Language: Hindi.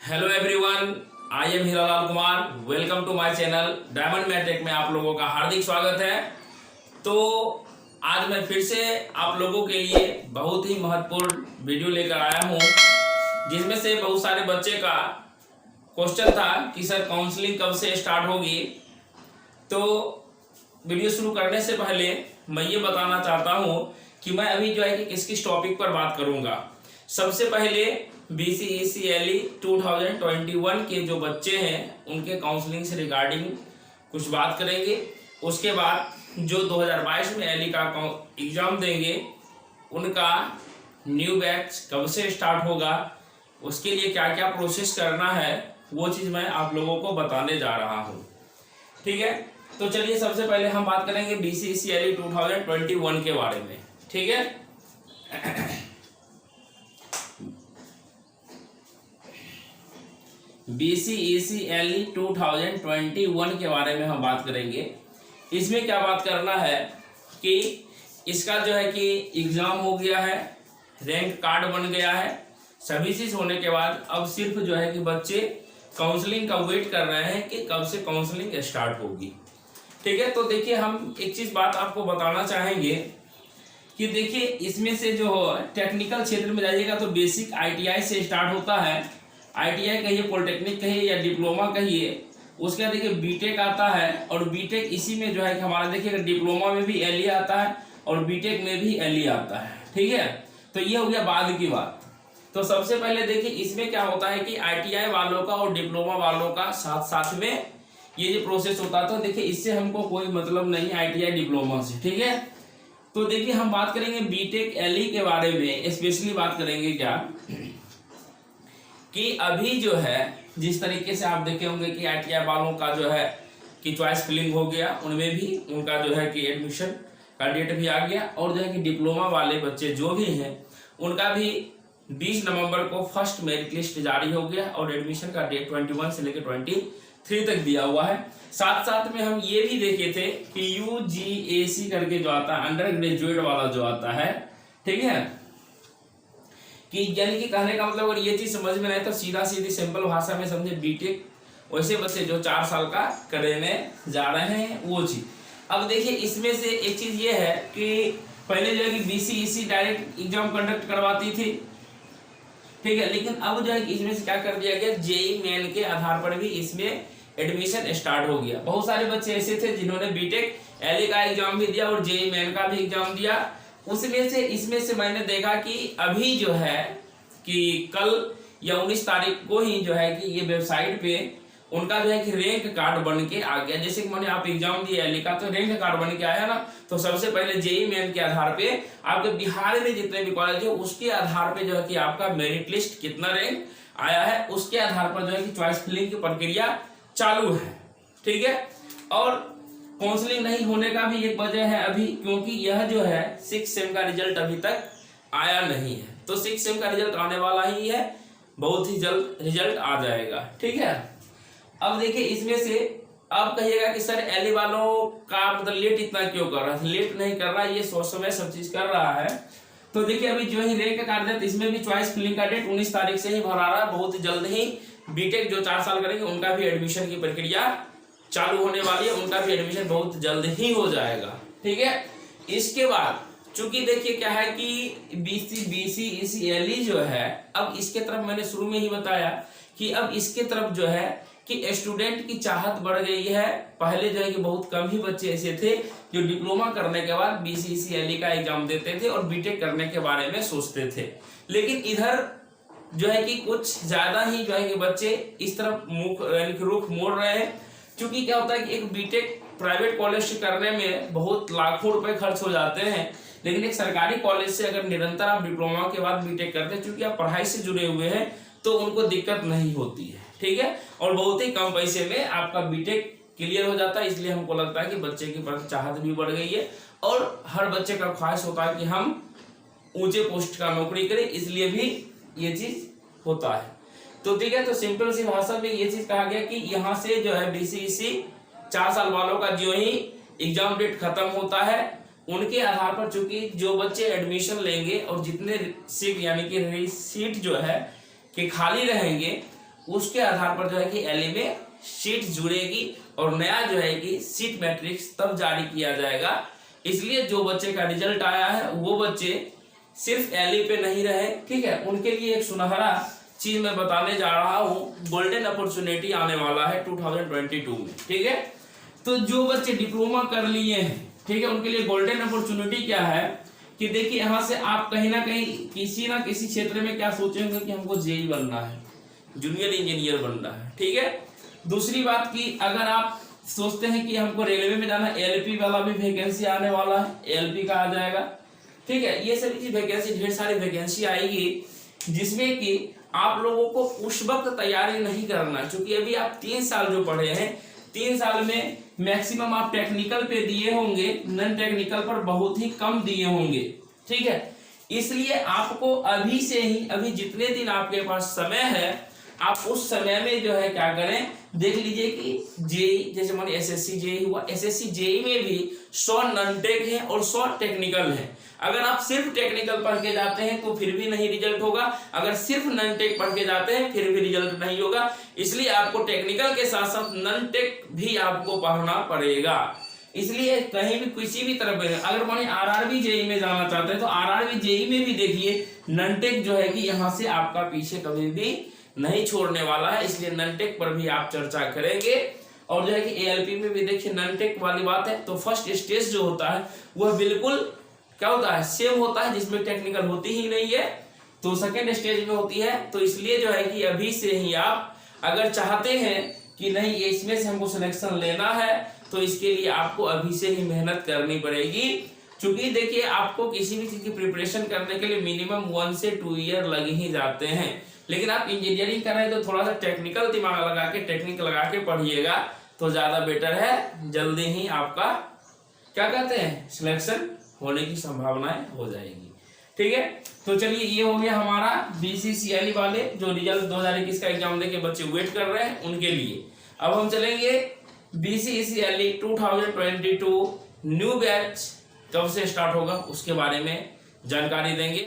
Hello everyone, I am Hiralal Kumar. Welcome to my channel Diamond Matric में आप लोगों का हार्दिक स्वागत है। तो आज मैं फिर से आप लोगों के लिए बहुत ही महत्वपूर्ण वीडियो लेकर आया हूं, जिसमें से बहुत सारे बच्चे का क्वेश्चन था कि सर काउंसलिंग कब से स्टार्ट होगी। तो वीडियो शुरू करने से पहले मैं ये बताना चाहता हूं कि मैं अभी जो है कि किस टॉपिक पर बात करूंगा। सबसे पहले BCECLE 2021 के जो बच्चे हैं उनके काउंसलिंग से रिगार्डिंग कुछ बात करेंगे। उसके बाद जो 2022 में एली का एग्ज़ाम देंगे उनका न्यू बैच कब से स्टार्ट होगा, उसके लिए क्या क्या प्रोसेस करना है, वो चीज़ मैं आप लोगों को बताने जा रहा हूँ। ठीक है, तो चलिए सबसे पहले हम बात करेंगे BCECLE 2021 के बारे में। ठीक है, BCECLE 2021 के बारे में हम बात करेंगे। इसमें क्या बात करना है कि इसका जो है कि एग्ज़ाम हो गया है, रैंक कार्ड बन गया है, सभी चीज़ होने के बाद अब सिर्फ जो है कि बच्चे काउंसलिंग का वेट कर रहे हैं कि कब से काउंसलिंग स्टार्ट होगी। ठीक है, तो देखिए हम एक चीज़ बात आपको बताना चाहेंगे कि देखिए इसमें से जो टेक्निकल क्षेत्र में जाइएगा तो बेसिक ITI से स्टार्ट होता है। ITI कहिए, पॉलिटेक्निक कहिए या डिप्लोमा कहिए, उसके बाद देखिए बीटेक आता है और बीटेक इसी में जो है कि हमारा देखिए डिप्लोमा में भी LE आता है और बीटेक में भी LE आता है। ठीक है, तो ये हो गया बाद की बात। तो सबसे पहले देखिए इसमें क्या होता है कि ITI वालों का और डिप्लोमा वालों का साथ साथ में ये जो प्रोसेस होता है, तो देखिए इससे हमको कोई मतलब नहीं ITI डिप्लोमा से। ठीक है, तो देखिए हम बात करेंगे बीटेक LE के बारे में, स्पेशली बात करेंगे क्या कि अभी जो है जिस तरीके से आप देखे होंगे कि ITI वालों का जो है कि चॉइस फिलिंग हो गया, उनमें भी उनका जो है कि एडमिशन का डेट भी आ गया, और जो है कि डिप्लोमा वाले बच्चे जो भी हैं उनका भी 20 नवंबर को फर्स्ट मेरिट लिस्ट जारी हो गया और एडमिशन का डेट 21 से लेकर 23 तक दिया हुआ है। साथ साथ में हम ये भी देखे थे कि UGAC करके जो आता है, अंडर ग्रेजुएट वाला जो आता है, ठीक है, कि यानी कि कहने का मतलब अगर ये चीज समझ में नहीं तो सीधा सीधी सिंपल भाषा में समझे बीटेक वैसे बच्चे जो 4 साल का करने जा रहे हैं वो चीज। अब देखिए इसमें से एक चीज ये है कि पहले जो है कि BCEC डायरेक्ट एग्जाम कंडक्ट करवाती थी, ठीक है, लेकिन अब जो है कि इसमें से क्या कर दिया गया, JEE मेन के आधार पर भी इसमें एडमिशन स्टार्ट हो गया। बहुत सारे बच्चे ऐसे थे जिन्होंने बीटेक LE का एग्जाम भी दिया और JEE मेन का भी एग्जाम दिया। उसमें से इसमें से मैंने देखा कि अभी जो है कि कल या 19 तारीख को ही जो है कि ये वेबसाइट पे उनका जो है कि रैंक कार्ड बन के आ गया। जैसे कि मैंने आप एग्जाम दिया LE का तो रैंक कार्ड बन के आया ना, तो सबसे पहले JEE मेन के आधार पे आपके बिहार में जितने भी कॉलेज है उसके आधार पे जो है कि आपका मेरिट लिस्ट कितना रैंक आया है उसके आधार पर जो है कि चॉइस फिलिंग की प्रक्रिया चालू है। ठीक है, और काउंसलिंग नहीं होने का भी एक वजह है अभी, क्योंकि यह जो है 6 सेम का रिजल्ट अभी तक आया नहीं है। तो 6 सेम का रिजल्ट आने वाला ही है, बहुत ही जल्द रिजल्ट आ जाएगा। ठीक है, अब देखिए इसमें से अब कहिएगा कि सर LE वालों का मतलब लेट इतना क्यों कर रहा है। लेट नहीं कर रहा, ये सोच समय सब चीज कर रहा है। तो देखिए अभी जो ही रैंक कार्ड है इसमें भी चॉइस फिलिंग का डेट 19 तारीख से ही भरा रहा है। बहुत ही जल्द ही बीटेक जो 4 साल करेंगे उनका भी एडमिशन की प्रक्रिया चालू होने वाली है, उनका भी एडमिशन बहुत जल्द ही हो जाएगा। ठीक है, इसके बाद चूंकि देखिए क्या है कि BCECLE जो है अब इसके तरफ मैंने शुरू में ही बताया कि अब इसके तरफ जो है कि स्टूडेंट की चाहत बढ़ गई है। पहले जो है कि बहुत कम ही बच्चे ऐसे थे जो डिप्लोमा करने के बाद BCECLE का एग्जाम देते थे और बीटेक करने के बारे में सोचते थे, लेकिन इधर जो है कि कुछ ज्यादा ही जो है कि बच्चे इस तरफ मुख रुख मोड़ रहे हैं। क्योंकि क्या होता है कि एक बीटेक प्राइवेट कॉलेज से करने में बहुत लाखों रुपए खर्च हो जाते हैं, लेकिन एक सरकारी कॉलेज से अगर निरंतर आप डिप्लोमा के बाद बीटेक करते हैं, क्योंकि आप पढ़ाई से जुड़े हुए हैं तो उनको दिक्कत नहीं होती है। ठीक है, और बहुत ही कम पैसे में आपका बीटेक क्लियर हो जाता है। इसलिए हमको लगता है कि बच्चे की चाहत भी बढ़ गई है और हर बच्चे का ख्वाहिश होता है कि हम ऊंचे पोस्ट का नौकरी करें, इसलिए भी ये चीज होता है। तो ठीक है, तो सिंपल सी भाषा में ये चीज कहा गया कि यहाँ से जो है BCEC 4 साल वालों का जो ही एग्जाम डेट खत्म होता है उनके आधार पर, चूंकि जो बच्चे एडमिशन लेंगे और जितने सीट यानी कि सीट जो है कि खाली रहेंगे उसके आधार पर जो है कि एलई में सीट जुड़ेगी और नया जो है कि सीट मैट्रिक्स तब जारी किया जाएगा। इसलिए जो बच्चे का रिजल्ट आया है वो बच्चे सिर्फ एलई पे नहीं रहे, ठीक है, उनके लिए एक सुनहरा चीज मैं बताने जा रहा हूँ, गोल्डन अपॉर्चुनिटी आने वाला है 2022 में, ठीक है। तो जो बच्चे डिप्लोमा कर लिए हैं, ठीक है, उनके लिए गोल्डन अपॉर्चुनिटी क्या है कि देखिए यहाँ से आप कहीं ना कहीं किसी ना किसी क्षेत्र में क्या सोचेंगे कि हमको जेई बनना है, जूनियर इंजीनियर बनना है, ठीक है। दूसरी बात की अगर आप सोचते हैं कि हमको रेलवे में जाना, एलपी वाला भी वैकेंसी आने वाला है, एलपी का आ जाएगा, ठीक है। ये सभी चीज वैकेंसी, ढेर सारी वैकेंसी आएगी जिसमें कि आप लोगों को उस वक्त तैयारी नहीं करना, क्योंकि अभी आप 3 साल जो पढ़े हैं, 3 साल में मैक्सिमम आप टेक्निकल पे दिए होंगे, नॉन टेक्निकल पर बहुत ही कम दिए होंगे, ठीक है। इसलिए आपको अभी से ही, अभी जितने दिन आपके पास समय है, आप उस समय में जो है क्या करें, देख लीजिए कि जेई, जैसे मान एसएससी जेई हुआ, एसएससी जेई में भी 100 नॉन टेक है और 100 टेक्निकल है। अगर आप सिर्फ टेक्निकल पढ़ के जाते हैं तो फिर भी नहीं रिजल्ट होगा, अगर सिर्फ नॉन टेक पढ़ के जाते हैं फिर भी रिजल्ट नहीं होगा। इसलिए आपको टेक्निकल के साथ साथ नॉन टेक भी आपको पढ़ना पड़ेगा। इसलिए कहीं भी किसी भी तरफ अगर माने आरआरबी जेई में जाना चाहते हैं तो आरआरबी जेई में भी देखिए नॉन टेक जो है कि यहाँ से आपका पीछे कभी भी नहीं छोड़ने वाला है, इसलिए नॉन टेक पर भी आप चर्चा करेंगे। और जो है कि एएलपी में भी देखिए नॉन टेक वाली बात है, तो फर्स्ट स्टेज जो होता है वह बिल्कुल क्या होता है, सेम होता है, जिसमें टेक्निकल होती ही नहीं है, तो सेकेंड स्टेज में होती है। तो इसलिए जो है कि अभी से ही आप अगर चाहते हैं कि नहीं ये इसमें से हमको सिलेक्शन लेना है, तो इसके लिए आपको अभी से ही मेहनत करनी पड़ेगी। क्योंकि देखिए आपको किसी भी चीज की प्रिपरेशन करने के लिए मिनिमम 1 से 2 ईयर लग ही जाते हैं, लेकिन आप इंजीनियरिंग कर रहे हैं तो थोड़ा सा टेक्निकल दिमाग लगा के, टेक्निक लगा के पढ़िएगा तो ज्यादा बेटर है, जल्दी ही आपका क्या कहते हैं सिलेक्शन होने की संभावनाएं हो जाएगी, ठीक है। तो चलिए ये हो गया हमारा बीसीसीएल वाले जो रिजल्ट 2021 का एग्जाम देके बच्चे वेट कर रहे हैं उनके लिए। अब हम चलेंगे बीसीसीएल 2022 न्यू बैच कब से स्टार्ट होगा उसके बारे में जानकारी देंगे।